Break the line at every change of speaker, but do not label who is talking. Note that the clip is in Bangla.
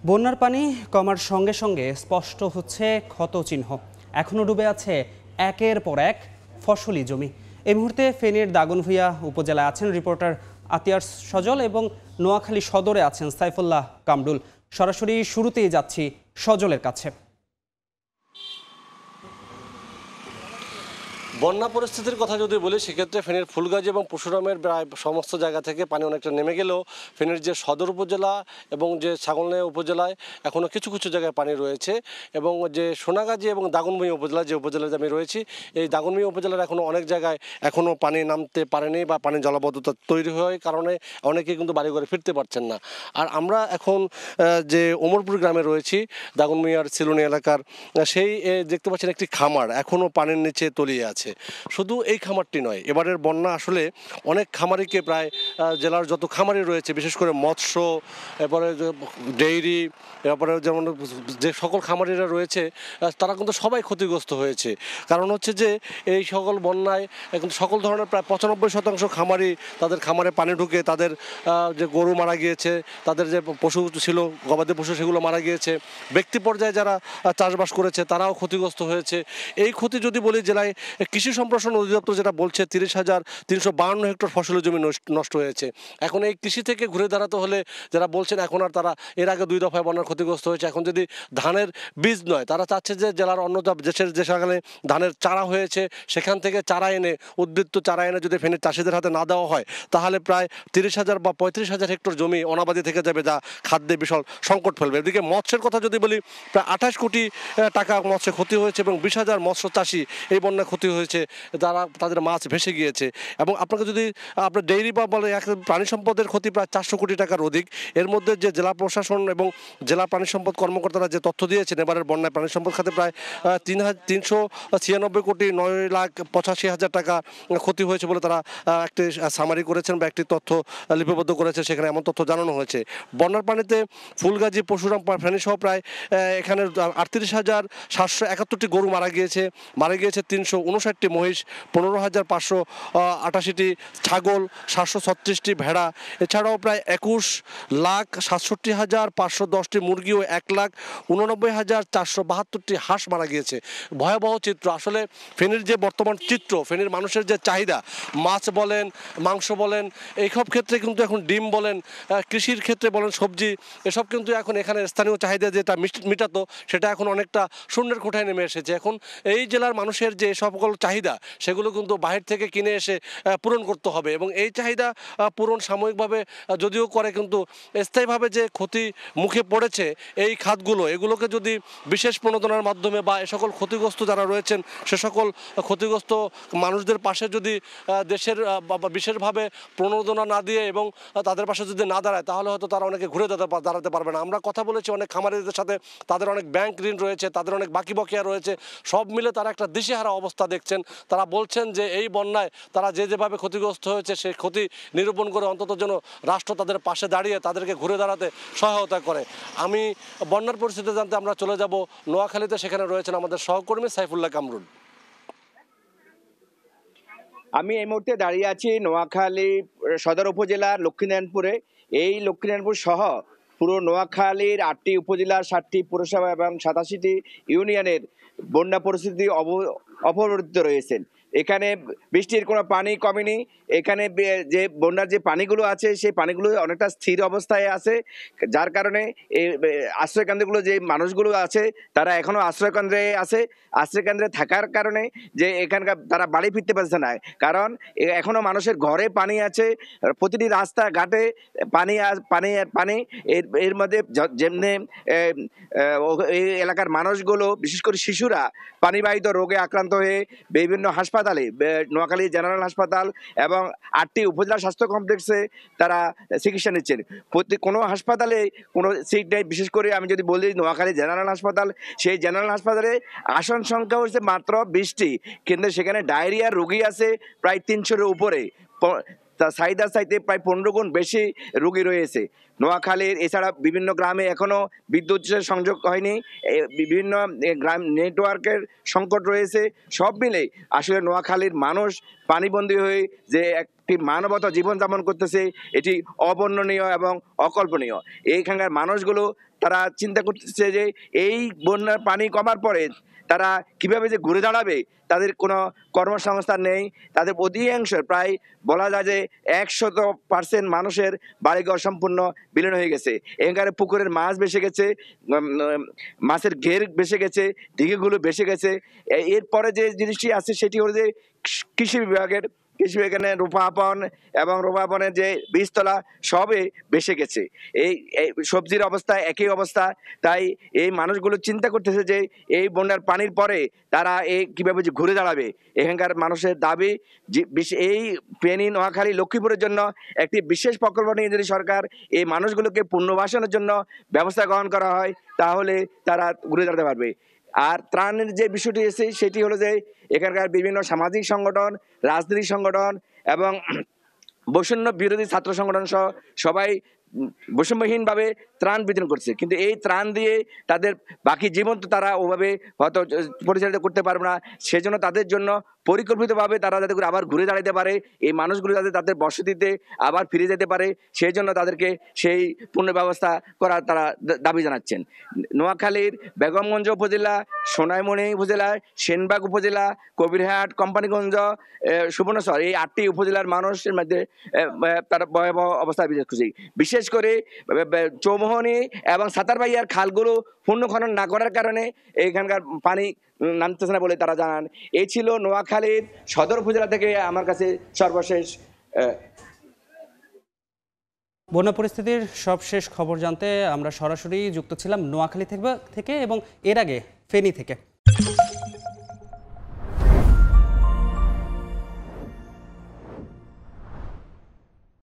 বন্যার পানি কমার সঙ্গে সঙ্গে স্পষ্ট হচ্ছে ক্ষতচিহ্ন। এখনও ডুবে আছে একের পর এক ফসলি জমি। এই মুহূর্তে ফেনীর দাগনভূঞা উপজেলায় আছেন রিপোর্টার আতিয়ার সজল এবং নোয়াখালী সদরে আছেন সাইফুল্লাহ কামরুল। সরাসরি শুরুতেই যাচ্ছি সজলের কাছে।
বন্যা পরিস্থিতির কথা যদি বলি সেক্ষেত্রে ফেনীর ফুলগাজী এবং পরশুরামের প্রায় সমস্ত জায়গা থেকে পানি অনেকটা নেমে গেলেও ফেনীর যে সদর উপজেলা এবং যে ছাগলনাইয়া উপজেলায় এখনও কিছু কিছু জায়গায় পানি রয়েছে এবং যে সোনাগাজী এবং দাগনভূঞা উপজেলা যে উপজেলায় আমি রয়েছি এই দাগনভূঞা উপজেলার এখনও অনেক জায়গায় এখনও পানি নামতে পারেনি বা পানি জলাবদ্ধতা তৈরি হওয়ার কারণে অনেকেই কিন্তু বাড়িঘরে ফিরতে পারছেন না। আর আমরা এখন যে ওমরপুর গ্রামে রয়েছি দাগনভূঞার সিলুনি এলাকার সেই দেখতে পাচ্ছেন একটি খামার এখনও পানির নিচে তলিয়ে আছে। শুধু এই খামারটি নয়, এবারের বন্যা আসলে অনেক খামারিকে প্রায় জেলার যত খামারি রয়েছে বিশেষ করে মৎস্য, এরপরে ডেইরি, এরপরে যেমন যে সকল খামারিরা রয়েছে তারা কিন্তু সবাই ক্ষতিগ্রস্ত হয়েছে। কারণ হচ্ছে যে এই সকল বন্যায় কিন্তু সকল ধরনের প্রায় 95% খামারি তাদের খামারে পানি ঢুকে তাদের যে গরু মারা গিয়েছে, তাদের যে পশু ছিল গবাদি পশু সেগুলো মারা গিয়েছে। ব্যক্তি পর্যায়ে যারা চাষবাস করেছে তারাও ক্ষতিগ্রস্ত হয়েছে। এই ক্ষতি যদি বলি জেলায় কৃষি সম্প্রসারণ অধিদপ্তর যেটা বলছে 30,352 হেক্টর ফসলের জমি নষ্ট হয়েছে। এখন এই কৃষি থেকে ঘুরে দাঁড়াতে হলে যারা বলছেন এখন আর তারা এর আগে 2 দফায় বন্যার ক্ষতিগ্রস্ত হয়েছে, এখন যদি ধানের বীজ নয় তারা চাচ্ছে যে জেলার অন্য দেশের যে সেখানে ধানের চারা হয়েছে সেখান থেকে চারা এনে উদ্বৃত্ত চারা এনে যদি ফেনীর চাষিদের হাতে না দেওয়া হয় তাহলে প্রায় 30,000 বা 35,000 হেক্টর জমি অনাবাদি থেকে যাবে, যা খাদ্যে বিশাল সংকট ফেলবে। এদিকে মৎস্যের কথা যদি বলি প্রায় 28 কোটি টাকা মৎস্যে ক্ষতি হয়েছে এবং 20,000 মৎস্য চাষি এই বন্যায় ক্ষতি হয়েছে, তাদের মাছ ভেসে গিয়েছে। এবং আপনাকে যদি আপনার ডেইরি বা বলে প্রাণী সম্পদের ক্ষতি প্রায় 400 কোটি টাকার অধিক। এর মধ্যে যে জেলা প্রশাসন এবং জেলা প্রাণী সম্পদ কর্মকর্তারা যে তথ্য দিয়েছেন এবারের বন্যায় প্রাণী সম্পদ খাতে প্রায় 396 কোটি 9,85,000 টাকা ক্ষতি হয়েছে বলে তারা একটি সামারি করেছেন বা একটি তথ্য লিপিবদ্ধ করেছে, সেখানে এমন তথ্য জানানো হয়েছে। বন্যার পানিতে ফুলগাজী, পরশুরাম, ফেনী সহ প্রায় এখানে 38,771টি গরু মারা গিয়েছে 359টি মহিষ, 15,588টি ছাগল, 736টি ভেড়া, এছাড়াও প্রায় 21,67,510টি মুরগি ও 1,89,472টি হাঁস মারা গিয়েছে। ভয়াবহ চিত্র। আসলে ফেনীর যে বর্তমান চিত্র, ফেনীর মানুষের যে চাহিদা, মাছ বলেন, মাংস বলেন, এইসব ক্ষেত্রে কিন্তু এখন ডিম বলেন, কৃষির ক্ষেত্রে বলেন, সবজি, এসব কিন্তু এখন এখানে স্থানীয় চাহিদা যেটা মিটাতো সেটা এখন অনেকটা শূন্যের কোঠায় নেমে এসেছে। এখন এই জেলার মানুষের যে সকল চাহিদা সেগুলো কিন্তু বাহির থেকে কিনে এসে পূরণ করতে হবে এবং এই চাহিদা পূরণ সাময়িকভাবে যদিও করে কিন্তু স্থায়ীভাবে যে ক্ষতি মুখে পড়েছে এই খাতগুলো, এগুলোকে যদি বিশেষ প্রণোদনার মাধ্যমে বা এ সকল ক্ষতিগ্রস্ত যারা রয়েছেন সে সকল ক্ষতিগ্রস্ত মানুষদের পাশে যদি দেশের বিশেষভাবে প্রণোদনা না দিয়ে এবং তাদের পাশে যদি না দাঁড়ায় তাহলে হয়তো তারা অনেকে ঘুরে দাঁড়াতে পারবে না। আমরা কথা বলেছি অনেক খামারিদের সাথে, তাদের অনেক ব্যাংক ঋণ রয়েছে, তাদের অনেক বাকি বকেয়া রয়েছে, সব মিলে তারা একটা দিশেহারা অবস্থা দেখছেন। তারা বলছেন যে এই বন্যায় তারা যেভাবে ক্ষতিগ্রস্ত হয়েছে সেই ক্ষতি নিরূপণ করে অন্তত যেন রাষ্ট্র তাদের পাশে দাঁড়িয়ে তাদেরকে ঘুরে দাঁড়াতে সহায়তা করে। আমি বন্যার পরিস্থিতি জানতে আমরা চলে যাব নোয়াখালীতে, সেখানে রয়েছেন আমাদের সহকর্মী সাইফুল্লাহ কামরুল।
আমি এই মুহূর্তে দাঁড়িয়ে আছি নোয়াখালী সদর উপজেলার লক্ষ্মীনারায়ণপুরে। এই লক্ষ্মীনারায়ণপুর সহ পুরো নোয়াখালীর 8টি উপজেলার 7টি পৌরসভা এবং 87টি ইউনিয়নের বন্যা পরিস্থিতি অপরিবর্তিত রয়েছেন। এখানে বৃষ্টির কোনো পানি কমেনি। এখানে যে বন্যার যে পানিগুলো আছে সেই পানিগুলো অনেকটা স্থির অবস্থায় আছে, যার কারণে এই আশ্রয়কেন্দ্রগুলো যে মানুষগুলো আছে তারা এখনো আশ্রয়কেন্দ্রে আছে। আশ্রয়কেন্দ্রে থাকার কারণে যে এখানকার তারা বাড়ি ফিরতে পারছে না, কারণ এখনো মানুষের ঘরে পানি আছে, প্রতিটি রাস্তাঘাটে পানি পানি। এর মধ্যে যেমনি এই এলাকার মানুষগুলো বিশেষ করে শিশুরা পানিবাহিত রোগে আক্রান্ত হয়ে বিভিন্ন হাসপাতালে, নোয়াখালী জেনারেল হাসপাতাল এবং 8টি উপজেলা স্বাস্থ্য কমপ্লেক্সে তারা চিকিৎসা নিচ্ছেন। কোনো হাসপাতালে কোনো সিট নেই। বিশেষ করে আমি যদি বলি নোয়াখালী জেনারেল হাসপাতাল, সেই জেনারেল হাসপাতালে আসন সংখ্যা হচ্ছে মাত্র 20টি, কিন্তু সেখানে ডায়রিয়ার রোগী আছে প্রায় 300-এর উপরে। চাহিদার চাইতে প্রায় 15 গুণ বেশি রোগী রয়েছে নোয়াখালীর। এছাড়া বিভিন্ন গ্রামে এখনো বিদ্যুৎ সংযোগ হয়নি, বিভিন্ন গ্রাম নেটওয়ার্কের সংকট রয়েছে। সব মিলে আসলে নোয়াখালীর মানুষ পানিবন্দী হয়ে যে একটি মানবতা জীবনযাপন করতেছে, এটি অবর্ণনীয় এবং অকল্পনীয়। এইখানকার মানুষগুলো তারা চিন্তা করতেছে যে এই বন্যার পানি কমার পরে তারা কিভাবে যে ঘুরে দাঁড়াবে, তাদের কোনো কর্মসংস্থান নেই। তাদের অধিকাংশ প্রায় বলা যায় যে 100% মানুষের বাড়িঘর সম্পূর্ণ বিলীন হয়ে গেছে। এখানকার পুকুরের মাছ ভেসে গেছে, মাছের ঘের ভেসে গেছে, দিঘিগুলো ভেসে গেছে। এরপরে যে জিনিসটি আছে সেটি হলো যে কৃষি বিভাগের এখানে রোপাপন এবং রোপাপনের যে বীজতলা সবে ভেসে গেছে। এই সবজির অবস্থা একই অবস্থা। তাই এই মানুষগুলো চিন্তা করতেছে যে এই বন্যার পানির পরে তারা এই কিভাবে যে ঘুরে দাঁড়াবে। এখানকার মানুষের দাবি এই ফেনী, নোয়াখালী, লক্ষ্মীপুরের জন্য একটি বিশেষ প্রকল্প নিয়ে যদি সরকার এই মানুষগুলোকে পুনর্বাসনের জন্য ব্যবস্থা গ্রহণ করা হয়, তাহলে তারা ঘুরে দাঁড়াতে পারবে। আর ত্রাণের যে বিষয়টি এসে সেটি হলো যে এখানকার বিভিন্ন সামাজিক সংগঠন, রাজনৈতিক সংগঠন এবং বৈষম্য বিরোধী ছাত্র সংগঠন সহ সবাই বৈষম্যহীনভাবে ত্রাণ বিতরণ করছে, কিন্তু এই ত্রাণ দিয়ে তাদের বাকি জীবন তো তারা ওভাবে হয়তো পরিচালিত করতে পারবে না। সেজন্য তাদের জন্য পরিকল্পিতভাবে তারা যাতে করে আবার ঘুরে দাঁড়াতে পারে, এই মানুষগুলো যাতে তাদের বসতিতে আবার ফিরে যেতে পারে, সেই জন্য তাদেরকে সেই পুনর্ব্যবস্থা করার তারা দাবি জানাচ্ছেন। নোয়াখালীর বেগমগঞ্জ উপজেলা, সোনাইমুড়ি উপজেলা, সেনবাগ উপজেলা, কবিরহাট, কোম্পানিগঞ্জ, সুবর্ণচর, এই 8টি উপজেলার মানুষের মধ্যে তারা ভয়াবহ অবস্থা বিশেষ করছে। বিশেষ করে চৌমোহনী এবং সাতারবাইয়ার খালগুলো পূর্ণ খনন না করার কারণে এখানকার পানি নামতেছে না বলে তারা জানান। এই ছিল নোয়াখালীর সদর উপজেলা থেকে আমার কাছে সর্বশেষ।
বন্যা পরিস্থিতির সবশেষ খবর জানতে আমরা সরাসরি যুক্ত ছিলাম নোয়াখালী থেকে এবং এর আগে ফেনী থেকে।